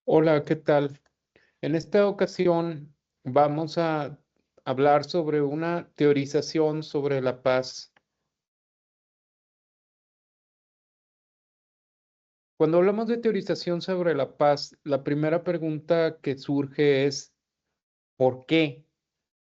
Hola, ¿qué tal? En esta ocasión vamos a hablar sobre una teorización sobre la paz. Cuando hablamos de teorización sobre la paz, la primera pregunta que surge es ¿por qué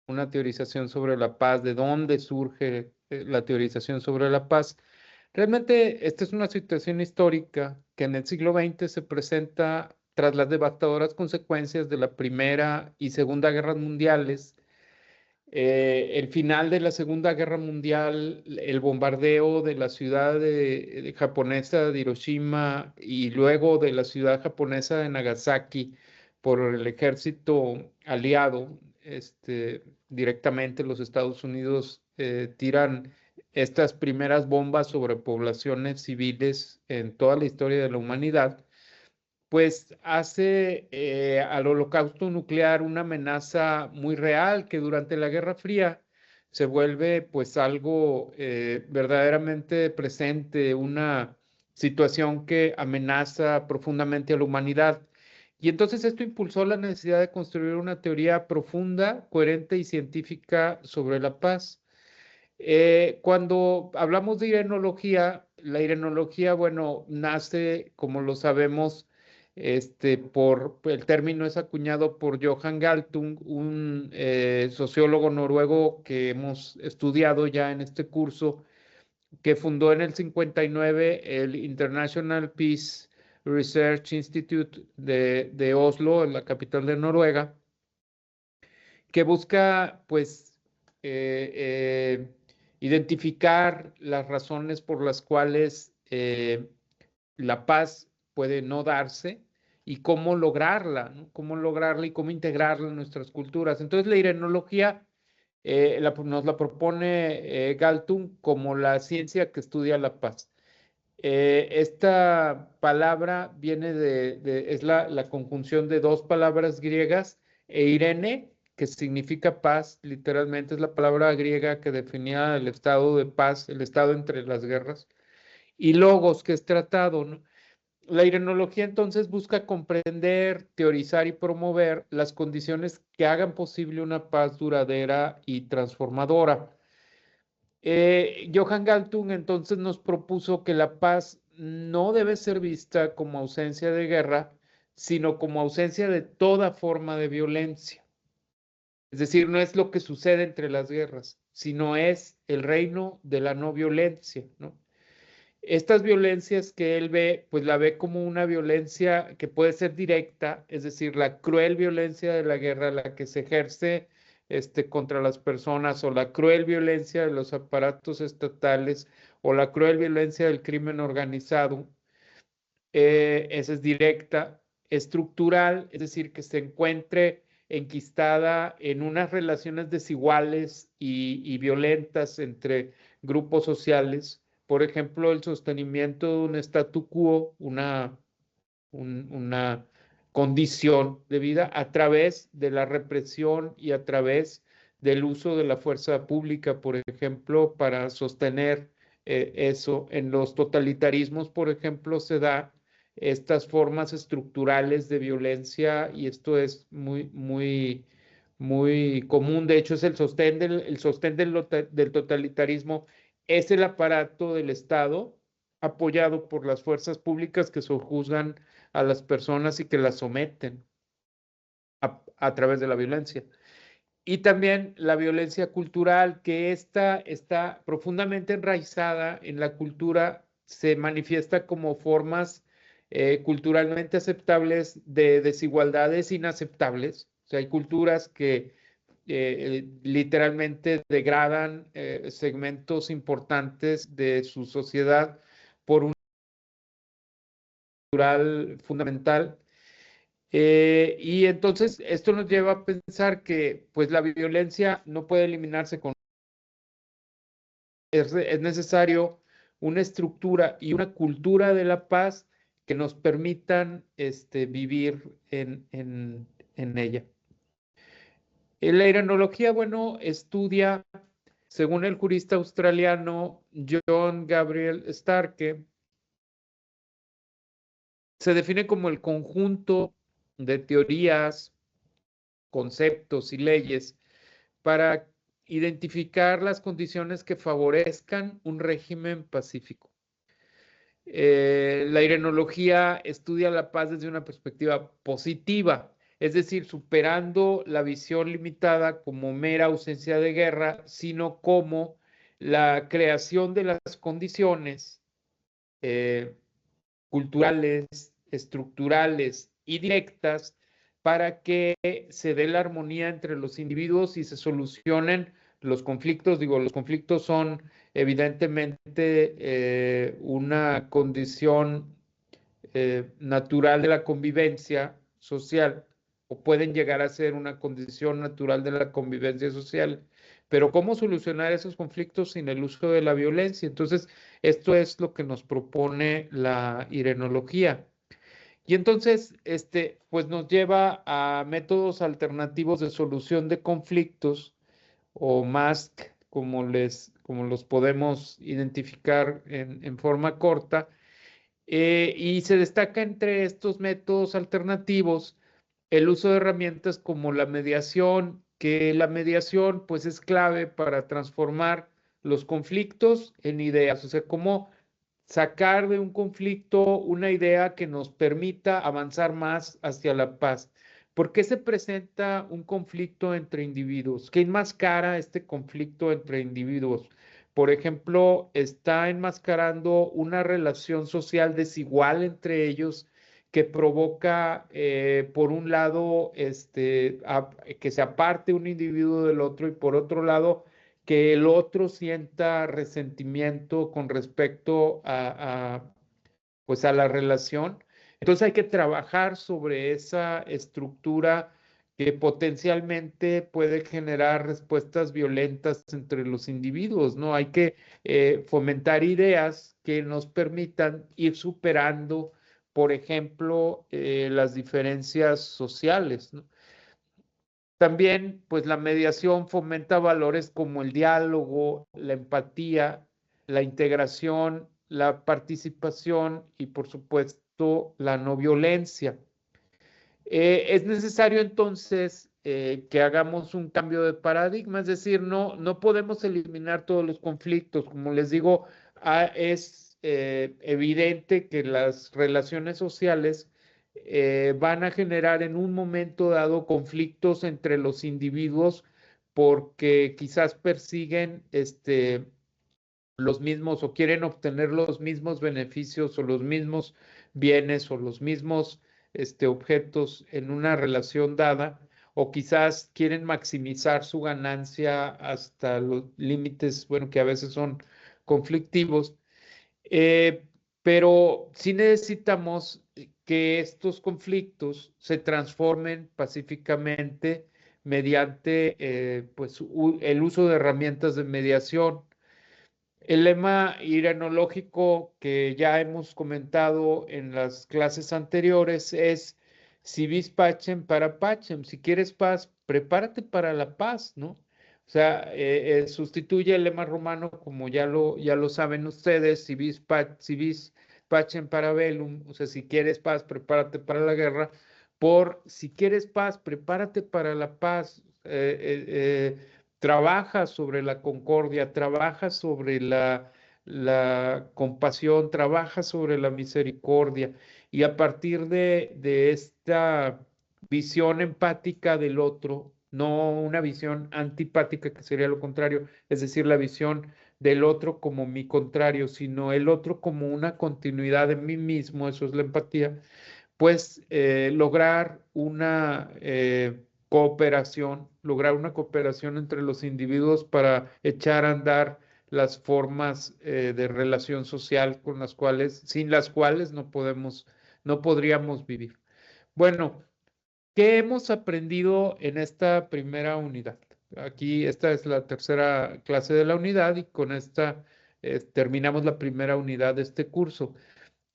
una teorización sobre la paz? ¿De dónde surge la teorización sobre la paz? Realmente esta es una situación histórica que en el siglo XX se presenta tras las devastadoras consecuencias de la Primera y Segunda Guerras Mundiales. El final de la Segunda Guerra Mundial, el bombardeo de la ciudad japonesa de Hiroshima y luego de la ciudad japonesa de Nagasaki por el ejército aliado, directamente los Estados Unidos tiran estas primeras bombas sobre poblaciones civiles en toda la historia de la humanidad, pues hace al holocausto nuclear una amenaza muy real que durante la Guerra Fría se vuelve pues algo verdaderamente presente, una situación que amenaza profundamente a la humanidad. Y entonces esto impulsó la necesidad de construir una teoría profunda, coherente y científica sobre la paz. Cuando hablamos de irenología, la irenología, bueno, nace, como lo sabemos, por el término es acuñado por Johan Galtung, un sociólogo noruego que hemos estudiado ya en este curso, que fundó en el 59 el International Peace Research Institute de Oslo, en la capital de Noruega, que busca, pues, eh, eh, identificar las razones por las cuales la paz puede no darse y cómo lograrla, ¿no? Cómo lograrla y cómo integrarla en nuestras culturas. Entonces, la irenología nos la propone Galtung como la ciencia que estudia la paz. Esta palabra viene es la conjunción de dos palabras griegas, eirene, que significa paz, literalmente es la palabra griega que definía el estado de paz, el estado entre las guerras, y logos, que es tratado, ¿no? La irenología entonces busca comprender, teorizar y promover las condiciones que hagan posible una paz duradera y transformadora. Johan Galtung entonces nos propuso que la paz no debe ser vista como ausencia de guerra, sino como ausencia de toda forma de violencia. Es decir, no es lo que sucede entre las guerras, sino es el reino de la no violencia, ¿no? Estas violencias que él ve, pues la ve como una violencia que puede ser directa, es decir, la cruel violencia de la guerra, la que se ejerce contra las personas, o la cruel violencia de los aparatos estatales, o la cruel violencia del crimen organizado. Esa es directa, estructural, es decir, que se encuentre enquistada en unas relaciones desiguales y violentas entre grupos sociales. Por ejemplo, el sostenimiento de un statu quo, una condición de vida a través de la represión y a través del uso de la fuerza pública, por ejemplo, para sostener eso. En los totalitarismos, por ejemplo, se da estas formas estructurales de violencia y esto es muy común. De hecho, es el sostén del totalitarismo es el aparato del Estado apoyado por las fuerzas públicas que sojuzgan a las personas y que las someten a través de la violencia. Y también la violencia cultural, que esta está profundamente enraizada en la cultura, se manifiesta como formas culturalmente aceptables de desigualdades inaceptables. O sea, hay culturas que literalmente degradan segmentos importantes de su sociedad por un cultural fundamental. Y entonces esto nos lleva a pensar que pues la violencia no puede eliminarse con... Es necesario una estructura y una cultura de la paz que nos permitan vivir en ella. La iranología, bueno, estudia, según el jurista australiano John Gabriel Starke, se define como el conjunto de teorías, conceptos y leyes para identificar las condiciones que favorezcan un régimen pacífico. La irenología estudia la paz desde una perspectiva positiva, es decir, superando la visión limitada como mera ausencia de guerra, sino como la creación de las condiciones culturales, estructurales y directas para que se dé la armonía entre los individuos y se solucionen los conflictos. Digo, los conflictos son evidentemente una condición natural de la convivencia social, o pueden llegar a ser una condición natural de la convivencia social, pero ¿cómo solucionar esos conflictos sin el uso de la violencia? Entonces, esto es lo que nos propone la irenología. Y entonces, pues nos lleva a métodos alternativos de solución de conflictos, o MASC, como los podemos identificar en forma corta, y se destaca entre estos métodos alternativos el uso de herramientas como la mediación, que la mediación pues es clave para transformar los conflictos en ideas, o sea, cómo sacar de un conflicto una idea que nos permita avanzar más hacia la paz. ¿Por qué se presenta un conflicto entre individuos? ¿Qué enmascara este conflicto entre individuos? Por ejemplo, está enmascarando una relación social desigual entre ellos que provoca, por un lado, que se aparte un individuo del otro, y por otro lado, que el otro sienta resentimiento con respecto pues a la relación. Entonces hay que trabajar sobre esa estructura que potencialmente puede generar respuestas violentas entre los individuos, ¿no? Hay que fomentar ideas que nos permitan ir superando, por ejemplo, las diferencias sociales, ¿no? También, pues la mediación fomenta valores como el diálogo, la empatía, la integración, la participación y, por supuesto, la no violencia. Es necesario entonces que hagamos un cambio de paradigma, es decir, no podemos eliminar todos los conflictos. Como les digo, es evidente que las relaciones sociales van a generar en un momento dado conflictos entre los individuos porque quizás persiguen los mismos, o quieren obtener los mismos beneficios o los mismos bienes o los mismos objetos en una relación dada, o quizás quieren maximizar su ganancia hasta los límites, bueno, que a veces son conflictivos. Eh, pero sí necesitamos que estos conflictos se transformen pacíficamente mediante pues, el uso de herramientas de mediación. El lema irenológico que ya hemos comentado en las clases anteriores es: si vis pacem para pacem, si quieres paz, prepárate para la paz, ¿no? O sea, sustituye el lema romano, como ya lo saben ustedes: si vis pacem para bellum, o sea, si quieres paz, prepárate para la guerra, por si quieres paz, prepárate para la paz. Trabaja sobre la concordia, trabaja sobre la compasión, trabaja sobre la misericordia, y a partir de esta visión empática del otro, no una visión antipática que sería lo contrario, es decir, la visión del otro como mi contrario, sino el otro como una continuidad de mí mismo, eso es la empatía, pues lograr una lograr una cooperación entre los individuos para echar a andar las formas de relación social sin las cuales no podríamos vivir. Bueno, ¿qué hemos aprendido en esta primera unidad? Aquí esta es la tercera clase de la unidad, y con esta terminamos la primera unidad de este curso.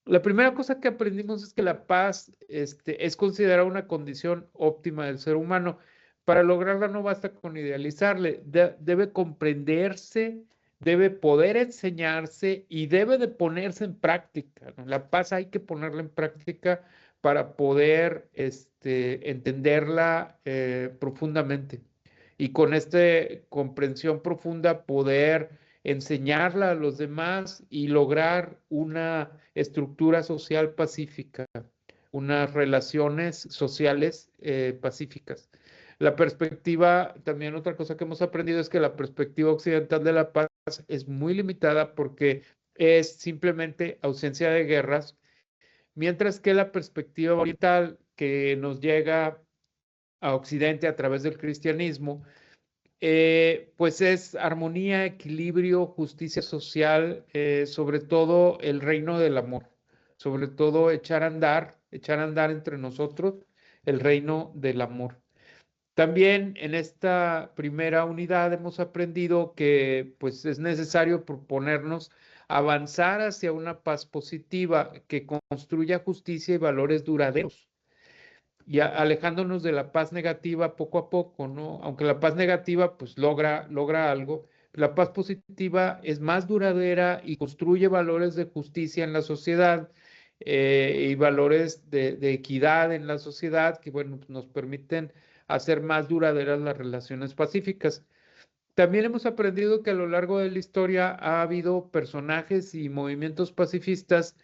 La primera cosa que aprendimos es que la paz es considerada una condición óptima del ser humano. Para lograrla no basta con idealizarle, debe comprenderse, debe poder enseñarse y debe de ponerse en práctica, ¿no? La paz hay que ponerla en práctica para poder entenderla profundamente y con esta comprensión profunda poder enseñarla a los demás y lograr una estructura social pacífica, unas relaciones sociales pacíficas. La perspectiva, también otra cosa que hemos aprendido es que la perspectiva occidental de la paz es muy limitada porque es simplemente ausencia de guerras, mientras que la perspectiva oriental que nos llega a Occidente a través del cristianismo, pues es armonía, equilibrio, justicia social, sobre todo el reino del amor, sobre todo echar a andar entre nosotros el reino del amor. También en esta primera unidad hemos aprendido que pues es necesario proponernos avanzar hacia una paz positiva que construya justicia y valores duraderos y alejándonos de la paz negativa poco a poco, ¿no? Aunque la paz negativa pues logra algo, la paz positiva es más duradera y construye valores de justicia en la sociedad y valores de equidad en la sociedad que, bueno, pues, nos permiten hacer más duraderas las relaciones pacíficas. También hemos aprendido que a lo largo de la historia ha habido personajes y movimientos pacifistas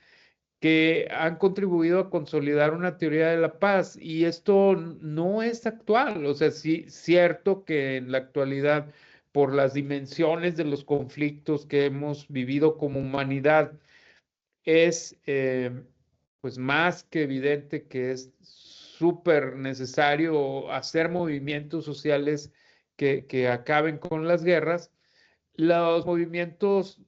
que han contribuido a consolidar una teoría de la paz y esto no es actual, o sea, sí, cierto que en la actualidad, por las dimensiones de los conflictos que hemos vivido como humanidad, es pues más que evidente que es súper necesario hacer movimientos sociales que acaben con las guerras. Los movimientos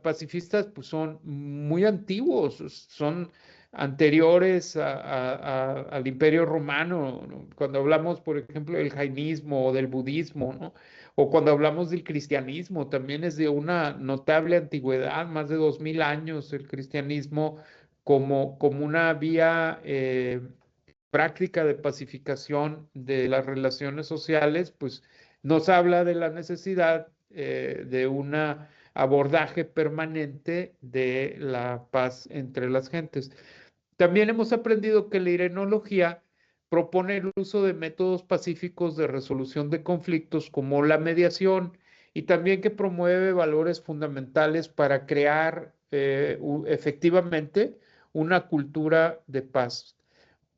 pacifistas pues, son muy antiguos, son anteriores al Imperio Romano, ¿no? Cuando hablamos, por ejemplo, del jainismo o del budismo, ¿no? O cuando hablamos del cristianismo, también es de una notable antigüedad, más de 2000 años el cristianismo como una vía práctica de pacificación de las relaciones sociales, pues nos habla de la necesidad de un abordaje permanente de la paz entre las gentes. También hemos aprendido que la irenología propone el uso de métodos pacíficos de resolución de conflictos como la mediación y también que promueve valores fundamentales para crear efectivamente una cultura de paz.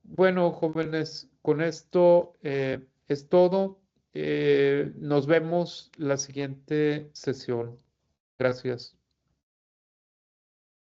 Bueno, jóvenes, con esto es todo. Nos vemos la siguiente sesión. Gracias.